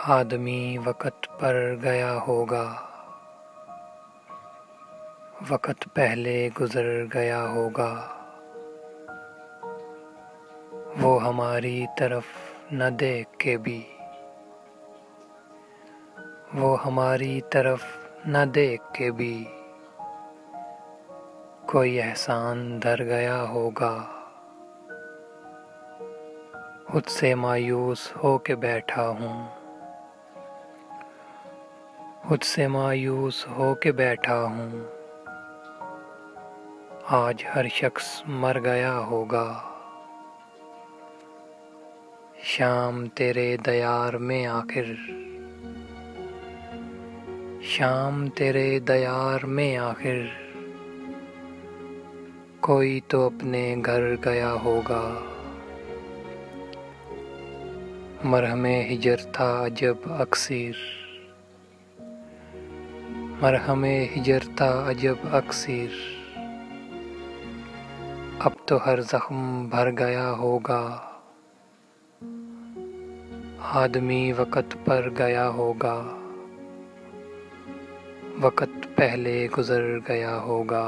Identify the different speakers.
Speaker 1: आदमी वक़्त पर गया होगा, वक़्त पहले गुज़र गया होगा। वो हमारी तरफ न देख के भी, वो हमारी तरफ न देख के भी कोई एहसान धर गया होगा। खुद से मायूस हो के बैठा हूँ, खुद से मायूस हो के बैठा हूँ। आज हर शख्स मर गया होगा। शाम तेरे दयार में आखिर, शाम तेरे दयार में आखिर कोई तो अपने घर गया होगा। मरहमे हिजर था अजब अक्सीर, मरहमे हिजर था अजब अक्सीर। अब तो हर जख्म भर गया होगा। आदमी वक़्त पर गया होगा, वक़्त पहले गुज़र गया होगा।